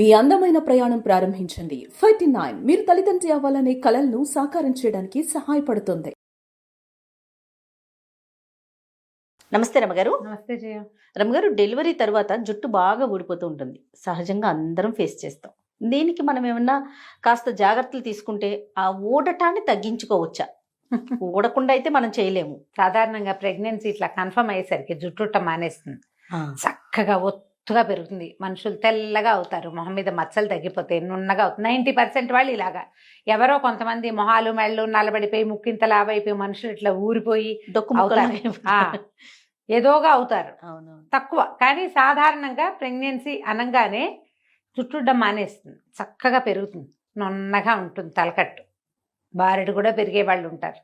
మీ అందమైన ప్రయాణం ప్రారంభించండి. 49 మీరు తల్లిదండ్రి అవ్వాలనే కలలను సాకారం చేయడానికి సహాయపడుతుంది. నమస్తే రమగారు. నమస్తే జయ. రమగారు, డెలివరీ తర్వాత జుట్టు బాగా ఊడిపోతూ ఉంటుంది. సహజంగా అందరం ఫేస్ చేస్తాం. దీనికి మనం ఏమన్నా కాస్త జాగ్రత్తలు తీసుకుంటే ఆ ఊడటాన్ని తగ్గించుకోవచ్చా? ఊడకుండా అయితే మనం చేయలేము. సాధారణంగా ప్రెగ్నెన్సీ ఇట్లా కన్ఫర్మ్ అయ్యేసరికి జుట్టుట్ట మానేస్తుంది, చక్కగా ఒత్తుగా పెరుగుతుంది, మనుషులు తెల్లగా అవుతారు, మొహం మీద మచ్చలు తగ్గిపోతాయి, నున్నగా అవుతుంది. 90% వాళ్ళు ఇలాగా. ఎవరో కొంతమంది మొహాలు మెళ్ళు నల్లబడిపోయి ముక్కింత లావైపోయి మనుషులు ఇట్లా ఊరిపోయి ఏదోగా అవుతారు. తక్కువ. కానీ సాధారణంగా ప్రెగ్నెన్సీ అనగానే జుట్టుడ్డం మానేస్తుంది, చక్కగా పెరుగుతుంది, నున్నగా ఉంటుంది, తలకట్టు బారెడు కూడా పెరిగే వాళ్ళు ఉంటారు,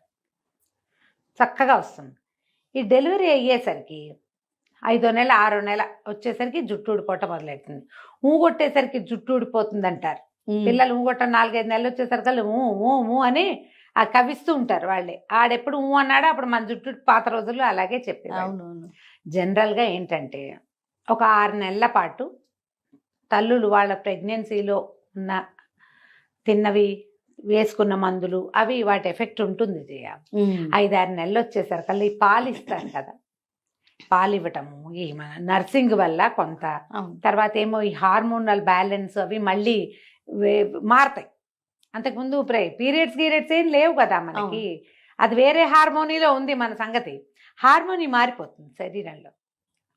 చక్కగా వస్తుంది. ఈ డెలివరీ అయ్యేసరికి 5వ నెల 6వ నెల వచ్చేసరికి జుట్టు ఊడిపోవటం మొదలెడుతుంది. ఊగొట్టేసరికి జుట్టు ఊడిపోతుంది అంటారు పిల్లలు. ఊగొట్టం 4-5 నెలలు వచ్చేసరికి ఊ అని ఆ కవిస్తూ ఉంటారు వాళ్ళే. ఆడెప్పుడు ఊ అన్నాడో అప్పుడు మన జుట్టు పాత రోజుల్లో అలాగే చెప్పేది. అవునవును. జనరల్గా ఏంటంటే ఒక 6 నెలల పాటు తల్లులు వాళ్ళ ప్రెగ్నెన్సీలో ఉన్న తిన్నవి వేసుకున్న మందులు అవి వాటి ఎఫెక్ట్ ఉంటుంది. 5-6 నెలలు వచ్చేసరికి ఈ పాలు ఇస్తారు కదా, పాలు ఇవ్వటము, ఈ మన నర్సింగ్ వల్ల కొంత, తర్వాత ఏమో ఈ హార్మోనల్ బ్యాలెన్స్ అవి మళ్ళీ మారతాయి. అంతకుముందు పీరియడ్స్ ఏం లేవు కదా మనకి, అది వేరే హార్మోనీలో ఉంది మన సంగతి. హార్మోనీ మారిపోతుంది శరీరంలో.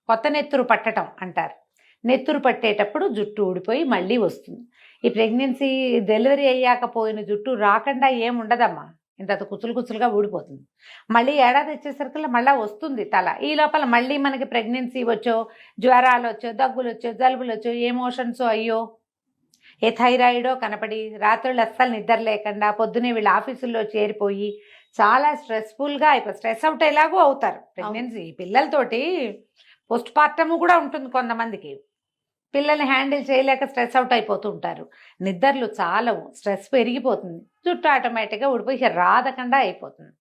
కొత్త నెత్తురు పట్టడం అంటారు. నెత్తురు పట్టేటప్పుడు జుట్టు ఊడిపోయి మళ్ళీ వస్తుంది. ఈ ప్రెగ్నెన్సీ డెలివరీ అయ్యాక పోయిన జుట్టు రాకుండా ఏముండదమ్మా, ఇంత కుచులుగా ఊడిపోతుంది. మళ్ళీ ఏడాది వచ్చేసరికి మళ్ళీ వస్తుంది తల. ఈ లోపల మళ్ళీ మనకి ప్రెగ్నెన్సీ వచ్చో, జ్వరాలు వచ్చో, దగ్గులు వచ్చో, జలుబులు వచ్చో, ఎమోషన్స్ అయ్యో, ఏ థైరాయిడో కనపడి రాత్రులు అస్సలు నిద్ర లేకుండా పొద్దునే వీళ్ళు ఆఫీసుల్లో చేరిపోయి చాలా స్ట్రెస్ఫుల్గా అయిపోయి స్ట్రెస్ అవుట్ ఎలాగో అవుతారు. ప్రెగ్నెన్సీ పిల్లలతోటి పోస్ట్ పార్టము కూడా ఉంటుంది కొంతమందికి. పిల్లల్ని హ్యాండిల్ చేయలేక స్ట్రెస్ అవుట్ అయిపోతూ ఉంటారు. నిద్రలు చాలవు, స్ట్రెస్ పెరిగిపోతుంది, జుట్టు ఆటోమేటిక్గా ఊడిపోయి రాదకుండా అయిపోతుంది.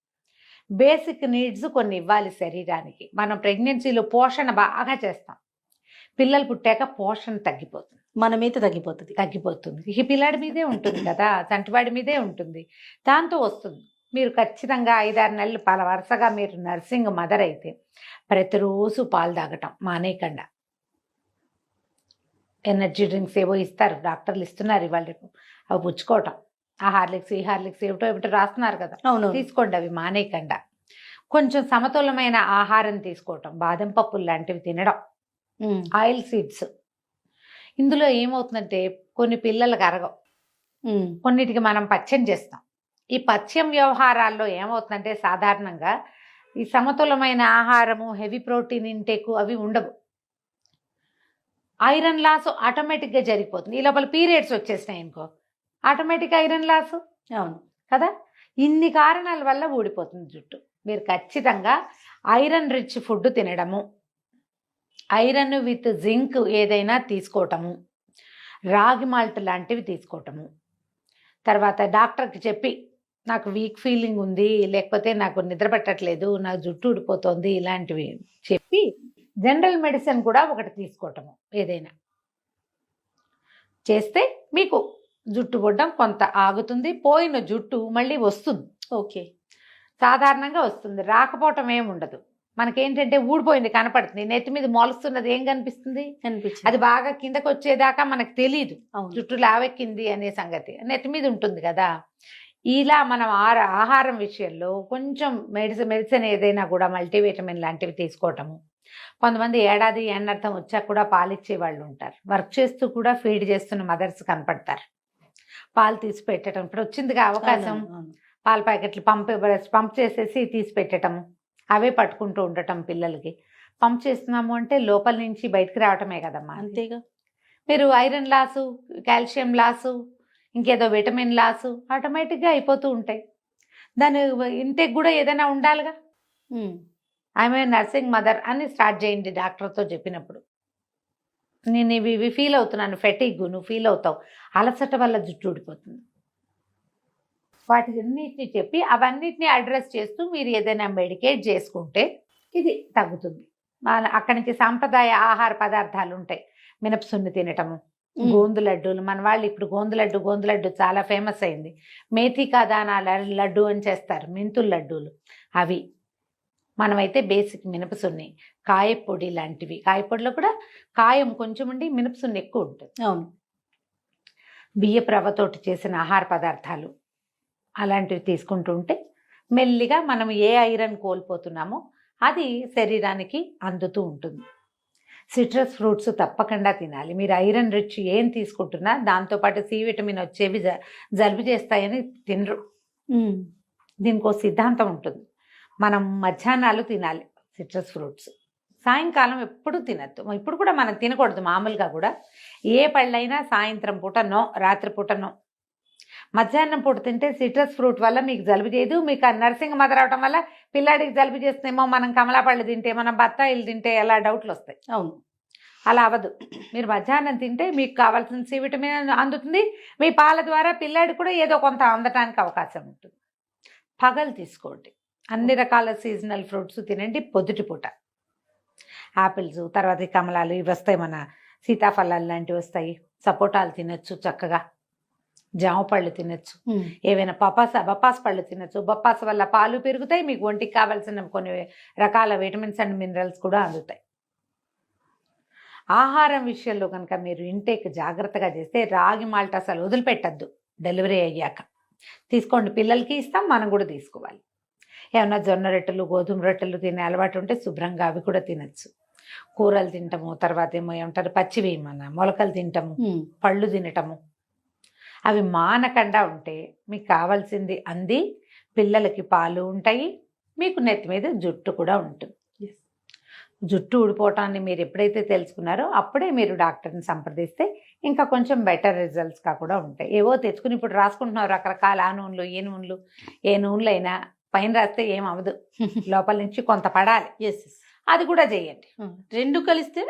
బేసిక్ నీడ్స్ కొన్ని ఇవ్వాలి శరీరానికి. మనం ప్రెగ్నెన్సీలో పోషణ బాగా చేస్తాం, పిల్లలు పుట్టాక పోషణ తగ్గిపోతుంది, మన మీద తగ్గిపోతుంది. ఈ పిల్లాడి మీదే ఉంటుంది కదా, చంటివాడి మీదే ఉంటుంది, దాంతో వస్తుంది. మీరు ఖచ్చితంగా 5-6 నెలలు వరుసగా మీరు నర్సింగ్ మదర్ అయితే ప్రతిరోజు పాలు తాగటం మానేయకుండా. ఎనర్జీ డ్రింక్స్ ఏవో ఇస్తారు, డాక్టర్లు ఇస్తున్నారు ఇవాళ రేపు, అవి పుచ్చుకోవటం. ఆ హార్లిక్స్ ఏమిటో రాస్తున్నారు కదా, తీసుకోండి, అవి మానేయకుండా. కొంచెం సమతులమైన ఆహారం తీసుకోవటం, బాదం పప్పులు లాంటివి తినడం, ఆయిల్ సీడ్స్. ఇందులో ఏమవుతుందంటే కొన్ని పిల్లలకు అరగవు, కొన్నిటికి మనం పథ్యం చేస్తాం. ఈ పథ్యం వ్యవహారాల్లో ఏమవుతుందంటే సాధారణంగా ఈ సమతులమైన ఆహారము, హెవీ ప్రోటీన్ ఇంటేకు అవి ఉండవు. ఐరన్ లాస్ ఆటోమేటిక్గా జరిగిపోతుంది. ఈ లోపల పీరియడ్స్ వచ్చేసినాయి అనుకో, ఆటోమేటిక్ ఐరన్ లాస్. అవును కదా. ఇన్ని కారణాల వల్ల ఊడిపోతుంది జుట్టు. మీరు ఖచ్చితంగా ఐరన్ రిచ్ ఫుడ్ తినడము, ఐరన్ విత్ జింక్ ఏదైనా తీసుకోవటము, రాగి మాల్ట్ లాంటివి తీసుకోవటము, తర్వాత డాక్టర్కి చెప్పి నాకు వీక్ ఫీలింగ్ ఉంది, లేకపోతే నాకు నిద్ర పట్టట్లేదు, నాకు జుట్టు ఊడిపోతుంది, ఇలాంటివి చెప్పి జనరల్ మెడిసిన్ కూడా ఒకటి తీసుకోవటము ఏదైనా చేస్తే మీకు జుట్టు పొడ్డం కొంత ఆగుతుంది. పోయిన జుట్టు మళ్ళీ వస్తుంది. ఓకే, సాధారణంగా వస్తుంది, రాకపోవటం ఏముండదు. మనకేంటంటే ఊడిపోయింది కనపడుతుంది, నెత్తి మీద మొలుస్తున్నది ఏం కనిపిస్తుంది, అది బాగా కిందకు వచ్చేదాకా మనకు తెలియదు జుట్టు లావెక్కింది అనే సంగతి, నెత్తి మీద ఉంటుంది కదా. ఇలా మనం ఆహారం విషయంలో కొంచెం మెడిసిన్ ఏదైనా కూడా మల్టీవిటమిన్ లాంటివి తీసుకోవటము. కొంతమంది ఏడాది ఎన్నర్థం వచ్చాక కూడా పాలిచ్చే వాళ్ళు ఉంటారు, వర్క్ చేస్తూ కూడా ఫీడ్ చేస్తున్న మదర్స్ కనపడతారు. పాలు తీసి పెట్టడం, ఇప్పుడు వచ్చిందిగా అవకాశం, పాల ప్యాకెట్లు పంప్ చేసేసి తీసి పెట్టడము, అవే పట్టుకుంటూ ఉండటం. పిల్లలకి పంప్ చేస్తున్నాము అంటే లోపల నుంచి బయటకు రావటమే కదమ్మా. అంతేగా. మీరు ఐరన్ లాసు, కాల్షియం లాసు, ఇంకేదో విటమిన్ లాసు ఆటోమేటిక్గా అయిపోతూ ఉంటాయి. దాని ఇంటేక్ కూడా ఏదైనా ఉండాలిగా. ఆమె నర్సింగ్ మదర్ అని స్టార్ట్ చేయండి డాక్టర్తో చెప్పినప్పుడు. నేను ఇవి ఫీల్ అవుతున్నాను, ఫెటిగ్, నువ్వు ఫీల్ అవుతావు, అలసట వల్ల జుట్టు ఊడిపోతుంది, వాటి అన్నిటిని చెప్పి అవన్నిటిని అడ్రస్ చేస్తూ మీరు ఏదైనా మెడికేట్ చేసుకుంటే ఇది తగ్గుతుంది. అక్కడి నుంచి సాంప్రదాయ ఆహార పదార్థాలు ఉంటాయి, మినపసున్ను తినటము, గోందు లడ్డూలు, మన వాళ్ళు ఇప్పుడు గోందు లడ్డు చాలా ఫేమస్ అయింది. మేథికా దానాల లడ్డు అని చేస్తారు, మెంతుల లడ్డూలు అవి. మనమైతే బేసిక్ మినపసున్ని, కాయపొడి లాంటివి, కాయపొడిలో కూడా కాయం కొంచెం ఉండి మినపసున్ని ఎక్కువ ఉంటుంది. అవును. బియ్యపు రవ్వతోటి చేసిన ఆహార పదార్థాలు అలాంటివి తీసుకుంటూ ఉంటే మెల్లిగా మనం ఏ ఐరన్ కోల్పోతున్నామో అది శరీరానికి అందుతూ ఉంటుంది. సిట్రస్ ఫ్రూట్స్ తప్పకుండా తినాలి. మీరు ఐరన్ రిచ్ ఏం తీసుకుంటున్నా దాంతోపాటు సి విటమిన్ వచ్చేవి జలుబు చేస్తాయని తినరు. దీనికి సిద్ధాంతం ఉంటుంది. మనం మధ్యాహ్నాలు తినాలి సిట్రస్ ఫ్రూట్స్, సాయంకాలం ఎప్పుడు తినద్దు. ఇప్పుడు కూడా మనం తినకూడదు. మామూలుగా కూడా ఏ పళ్ళైనా సాయంత్రం పూటనో రాత్రి పూటనో. మధ్యాహ్నం పూట తింటే సిట్రస్ ఫ్రూట్ వల్ల మీకు జలుబు చేయదు. మీకు ఆ నర్సింగ్ మదర్ అవటం వల్ల పిల్లాడికి జలుబు చేస్తుందేమో, మనం కమలా పళ్ళు తింటే, మనం బత్తాయిలు తింటే ఎలా డౌట్లు వస్తాయి. అవును, అలా అవ్వదు. మీరు మధ్యాహ్నం తింటే మీకు కావాల్సిన సి విటమిన్ అందుతుంది. మీ పాల ద్వారా పిల్లాడికి కూడా ఏదో కొంత అందటానికి అవకాశం ఉంటుంది. పగలు తీసుకోండి. అన్ని రకాల సీజనల్ ఫ్రూట్స్ తినండి పొద్దుటి పూట. యాపిల్స్, తర్వాత కమలాలు ఇవి వస్తాయి, మన సీతాఫలాలు లాంటివి వస్తాయి. సపోటాలు తినచ్చు చక్కగా, జామ పళ్ళు తినచ్చు, ఏవైనా బొప్పాస్ పళ్ళు తినచ్చు. బొప్పాస్ వల్ల పాలు పెరుగుతాయి, మీకు ఒంటికి కావాల్సిన కొన్ని రకాల విటమిన్స్ అండ్ మినరల్స్ కూడా అందుతాయి. ఆహారం విషయంలో కనుక మీరు ఇంటేక్ జాగ్రత్తగా చేస్తే రాగి మాల్ట్ అసలు వదిలిపెట్టద్దు. డెలివరీ అయ్యాక తీసుకోండి, పిల్లలకి ఇస్తాం, మనం కూడా తీసుకోవాలి. ఏమన్నా జొన్న రొట్టెలు, గోధుమ రొట్టెలు తినే అలవాటు ఉంటే శుభ్రంగా అవి కూడా తినచ్చు. కూరలు తింటాము, తర్వాత ఏమంటారు పచ్చివి మన మొలకలు తింటాము, పళ్ళు తినటము, అవి మానకుండా ఉంటే మీకు కావాల్సింది అంది. పిల్లలకి పాలు ఉంటాయి, మీకు నెత్తి మీద జుట్టు కూడా ఉంటుంది. జుట్టు ఊడిపోవటాన్ని మీరు ఎప్పుడైతే తెలుసుకున్నారో అప్పుడే మీరు డాక్టర్ని సంప్రదిస్తే ఇంకా కొంచెం బెటర్ రిజల్ట్స్గా కూడా ఉంటాయి. ఏవో తెచ్చుకుని ఇప్పుడు రాసుకుంటున్నారు రకరకాల ఆ నూనెలు, ఏ నూనెలు అయినా పైన రాస్తే ఏం అవ్వదు, లోపల నుంచి కొంత పడాలి. అది కూడా చేయండి. రెండు కలిస్తే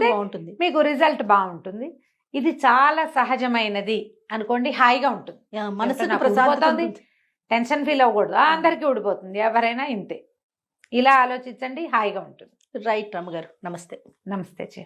బాగుంటుంది, మీకు రిజల్ట్ బాగుంటుంది. ఇది చాలా సహజమైనది అనుకోండి, హాయిగా ఉంటుంది. మనసుకు ప్రశాంతత, టెన్షన్ ఫీల్ అవ్వకూడదు. అందరికీ ఊడిపోతుంది, ఎవరైనా ఇంతే. ఇలా ఆలోచించండి, హాయిగా ఉంటుంది. రైట్ రమ్మగారు, నమస్తే. నమస్తే చే.